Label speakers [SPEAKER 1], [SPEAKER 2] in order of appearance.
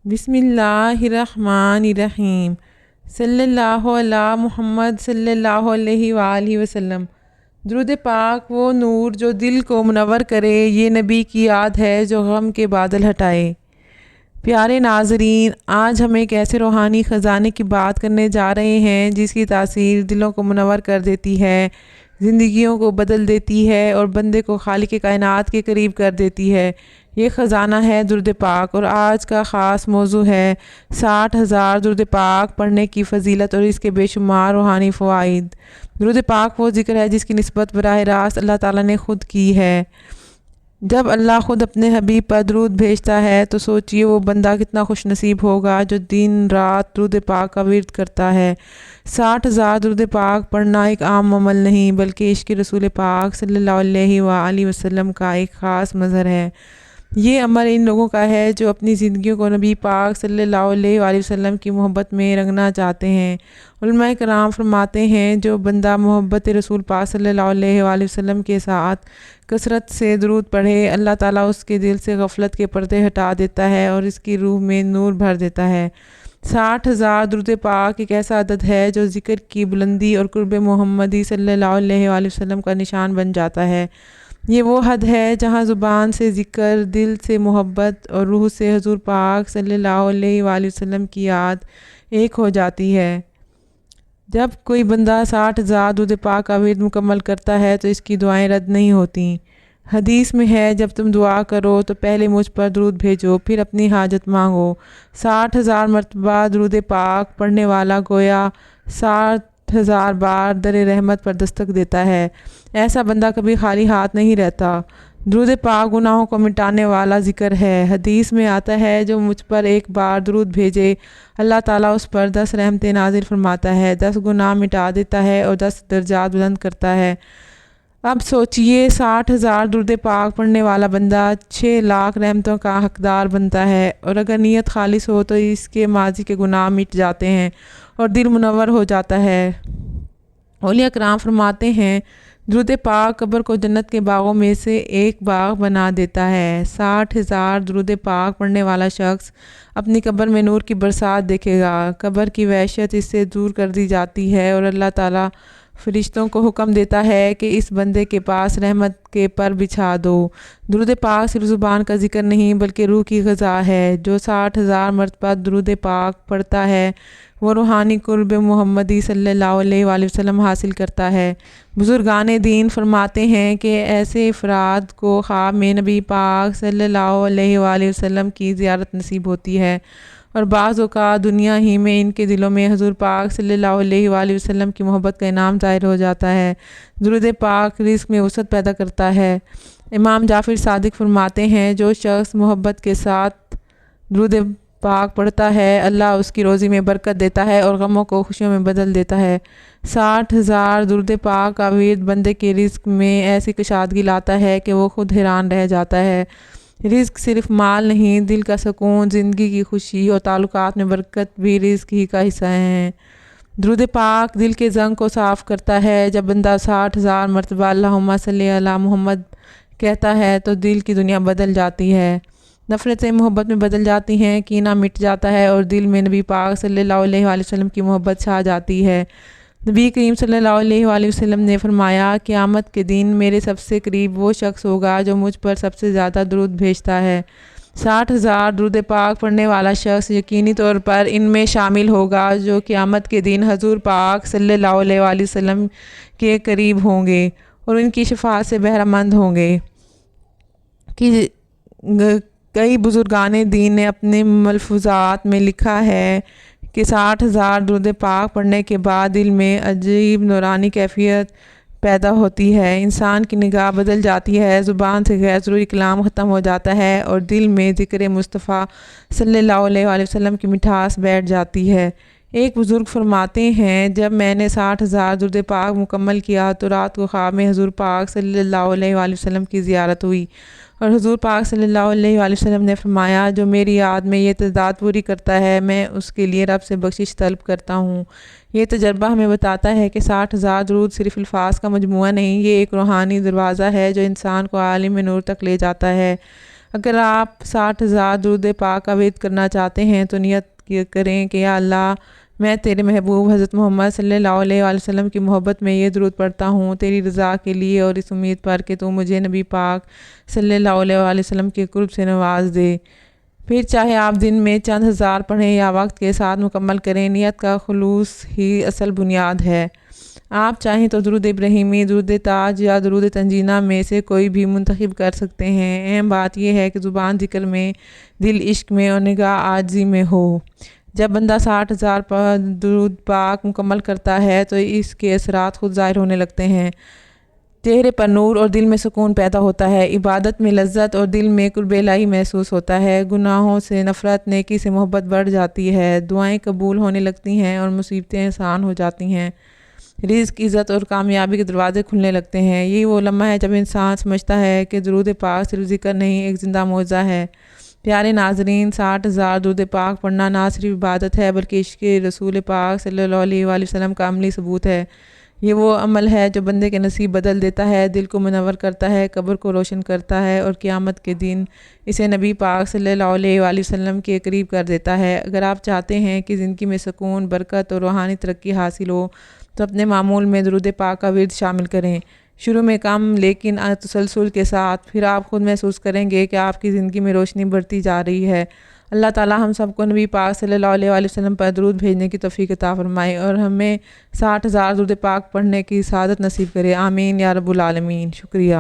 [SPEAKER 1] بسم اللہ الرحمن الرحیم۔ صلی اللہ علی محمد صلی اللہ علیہ وآلہ وسلم۔ درود پاک وہ نور جو دل کو منور کرے، یہ نبی کی یاد ہے جو غم کے بادل ہٹائے۔ پیارے ناظرین، آج ہم ایک ایسے روحانی خزانے کی بات کرنے جا رہے ہیں جس کی تاثیر دلوں کو منور کر دیتی ہے، زندگیوں کو بدل دیتی ہے اور بندے کو خالق کائنات کے قریب کر دیتی ہے۔ یہ خزانہ ہے درود پاک، اور آج کا خاص موضوع ہے 60,000 درود پاک پڑھنے کی فضیلت اور اس کے بے شمار روحانی فوائد۔ درود پاک وہ ذکر ہے جس کی نسبت براہ راست اللہ تعالیٰ نے خود کی ہے۔ جب اللہ خود اپنے حبیب پر درود بھیجتا ہے تو سوچئے وہ بندہ کتنا خوش نصیب ہوگا جو دن رات درود پاک کا ورد کرتا ہے۔ 60,000 درود پاک پڑھنا ایک عام عمل نہیں بلکہ عشق رسول پاک صلی اللہ علیہ وآلہ وسلم کا ایک خاص مظہر ہے۔ یہ عمل ان لوگوں کا ہے جو اپنی زندگیوں کو نبی پاک صلی اللہ علیہ وآلہ وسلم کی محبت میں رنگنا چاہتے ہیں۔ علماء کرام فرماتے ہیں جو بندہ محبت رسول پاک صلی اللہ علیہ وآلہ وسلم کے ساتھ کثرت سے درود پڑھے، اللہ تعالیٰ اس کے دل سے غفلت کے پردے ہٹا دیتا ہے اور اس کی روح میں نور بھر دیتا ہے۔ 60,000 درود پاک ایک ایسا عدد ہے جو ذکر کی بلندی اور قرب محمدی صلی اللہ علیہ وآلہ وسلم کا نشان بن جاتا ہے۔ یہ وہ حد ہے جہاں زبان سے ذکر، دل سے محبت اور روح سے حضور پاک صلی اللہ علیہ وآلہ وسلم کی یاد ایک ہو جاتی ہے۔ جب کوئی بندہ 60,000 درود پاک کا ورد مکمل کرتا ہے تو اس کی دعائیں رد نہیں ہوتیں۔ حدیث میں ہے جب تم دعا کرو تو پہلے مجھ پر درود بھیجو، پھر اپنی حاجت مانگو۔ 60,000 مرتبہ درود پاک پڑھنے والا گویا 60,000 بار در رحمت پر دستک دیتا ہے۔ ایسا بندہ کبھی خالی ہاتھ نہیں رہتا۔ درود پاک گناہوں کو مٹانے والا ذکر ہے۔ حدیث میں آتا ہے جو مجھ پر ایک بار درود بھیجے، اللہ تعالیٰ اس پر 10 رحمتیں نازل فرماتا ہے، 10 گناہ مٹا دیتا ہے اور 10 درجات بلند کرتا ہے۔ اب سوچئے 60,000 درود پاک پڑھنے والا بندہ 6 لاکھ رحمتوں کا حقدار بنتا ہے، اور اگر نیت خالص ہو تو اس کے ماضی کے گناہ مٹ جاتے ہیں اور دل منور ہو جاتا ہے۔ اولیاء کرام فرماتے ہیں درود پاک قبر کو جنت کے باغوں میں سے ایک باغ بنا دیتا ہے۔ 60,000 درود پاک پڑھنے والا شخص اپنی قبر میں نور کی برسات دیکھے گا، قبر کی وحشت اس سے دور کر دی جاتی ہے اور اللہ تعالیٰ فرشتوں کو حکم دیتا ہے کہ اس بندے کے پاس رحمت کے پر بچھا دو۔ درود پاک صرف زبان کا ذکر نہیں بلکہ روح کی غذا ہے۔ جو 60,000 مرتبہ درود پاک پڑھتا ہے وہ روحانی قرب محمدی صلی اللہ علیہ وآلہ وسلم حاصل کرتا ہے۔ بزرگان دین فرماتے ہیں کہ ایسے افراد کو خواب میں نبی پاک صلی اللہ علیہ وآلہ وسلم کی زیارت نصیب ہوتی ہے، اور بعض اوقات دنیا ہی میں ان کے دلوں میں حضور پاک صلی اللہ علیہ وآلہ وسلم کی محبت کا انعام ظاہر ہو جاتا ہے۔ درود پاک رزق میں وسعت پیدا کرتا ہے۔ امام جعفر صادق فرماتے ہیں جو شخص محبت کے ساتھ درود پاک پڑھتا ہے اللہ اس کی روزی میں برکت دیتا ہے اور غموں کو خوشیوں میں بدل دیتا ہے۔ 60,000 درود پاک کا ورد بندے کے رزق میں ایسی کشادگی لاتا ہے کہ وہ خود حیران رہ جاتا ہے۔ رزق صرف مال نہیں، دل کا سکون، زندگی کی خوشی اور تعلقات میں برکت بھی رزق ہی کا حصہ ہیں۔ درود پاک دل کے زنگ کو صاف کرتا ہے۔ جب بندہ 60,000 مرتبہ اللہم صلی علی محمد کہتا ہے تو دل کی دنیا بدل جاتی ہے، نفرتیں محبت میں بدل جاتی ہیں، کینہ مٹ جاتا ہے اور دل میں نبی پاک صلی اللہ علیہ وآلہ وسلم کی محبت چھا جاتی ہے۔ نبی کریم صلی اللہ علیہ وآلہ وسلم نے فرمایا قیامت کے دن میرے سب سے قریب وہ شخص ہوگا جو مجھ پر سب سے زیادہ درود بھیجتا ہے۔ 60,000 درود پاک پڑھنے والا شخص یقینی طور پر ان میں شامل ہوگا جو قیامت کے دن حضور پاک صلی اللہ علیہ وآلہ وسلم کے قریب ہوں گے اور ان کی شفاعت سے بہرہ مند ہوں گے۔ کئی بزرگان دین نے اپنے ملفوظات میں لکھا ہے کہ 60,000 درود پاک پڑھنے کے بعد دل میں عجیب نورانی کیفیت پیدا ہوتی ہے، انسان کی نگاہ بدل جاتی ہے، زبان سے غیر ضروری کلام ختم ہو جاتا ہے اور دل میں ذکر مصطفیٰ صلی اللہ علیہ وآلہ وسلم کی مٹھاس بیٹھ جاتی ہے۔ ایک بزرگ فرماتے ہیں جب میں نے 60,000 درود پاک مکمل کیا تو رات کو خواب میں حضور پاک صلی اللہ علیہ وآلہ وسلم کی زیارت ہوئی، اور حضور پاک صلی اللہ علیہ وآلہ وسلم نے فرمایا جو میری یاد میں یہ تعداد پوری کرتا ہے میں اس کے لیے رب سے بخشش طلب کرتا ہوں۔ یہ تجربہ ہمیں بتاتا ہے کہ 60,000 درود صرف الفاظ کا مجموعہ نہیں، یہ ایک روحانی دروازہ ہے جو انسان کو عالم نور تک لے جاتا ہے۔ اگر آپ 60,000 درود پاک کا ورد کرنا چاہتے ہیں تو نیت کریں کہ یا اللہ میں تیرے محبوب حضرت محمد صلی اللہ علیہ وآلہ وسلم کی محبت میں یہ درود پڑھتا ہوں تیری رضا کے لیے، اور اس امید پر کہ تو مجھے نبی پاک صلی اللہ علیہ وآلہ وسلم کے قرب سے نواز دے۔ پھر چاہے آپ دن میں چند ہزار پڑھیں یا وقت کے ساتھ مکمل کریں، نیت کا خلوص ہی اصل بنیاد ہے۔ آپ چاہیں تو درود ابراہیمی، درود تاج یا درود تنجینہ میں سے کوئی بھی منتخب کر سکتے ہیں۔ اہم بات یہ ہے کہ زبان ذکر میں، دل عشق میں اور نگاہ عاجزی میں ہو۔ جب بندہ 60,000 درود پاک مکمل کرتا ہے تو اس کے اثرات خود ظاہر ہونے لگتے ہیں۔ چہرے پر نور اور دل میں سکون پیدا ہوتا ہے، عبادت میں لذت اور دل میں قرب الہی محسوس ہوتا ہے، گناہوں سے نفرت، نیکی سے محبت بڑھ جاتی ہے، دعائیں قبول ہونے لگتی ہیں اور مصیبتیں آسان ہو جاتی ہیں، رزق، عزت اور کامیابی کے دروازے کھلنے لگتے ہیں۔ یہی وہ لمحہ ہے جب انسان سمجھتا ہے کہ درود پاک صرف ذکر نہیں، ایک زندہ معجزہ ہے۔ پیارے ناظرین، 60,000 درود پاک پڑھنا نہ صرف عبادت ہے بلکہ عشق رسول پاک صلی اللہ علیہ وآلہ وسلم کا عملی ثبوت ہے۔ یہ وہ عمل ہے جو بندے کے نصیب بدل دیتا ہے، دل کو منور کرتا ہے، قبر کو روشن کرتا ہے اور قیامت کے دن اسے نبی پاک صلی اللہ علیہ وآلہ وسلم کے قریب کر دیتا ہے۔ اگر آپ چاہتے ہیں کہ زندگی میں سکون، برکت اور روحانی ترقی حاصل ہو تو اپنے معمول میں درود پاک کا ورد شامل کریں۔ شروع میں کم لیکن تسلسل کے ساتھ، پھر آپ خود محسوس کریں گے کہ آپ کی زندگی میں روشنی بڑھتی جا رہی ہے۔ اللہ تعالی ہم سب کو نبی پاک صلی اللہ علیہ وآلہ وسلم پر درود بھیجنے کی توفیق عطا فرمائے اور ہمیں 60,000 درود پاک پڑھنے کی سعادت نصیب کرے۔ آمین یا رب العالمین۔ شکریہ۔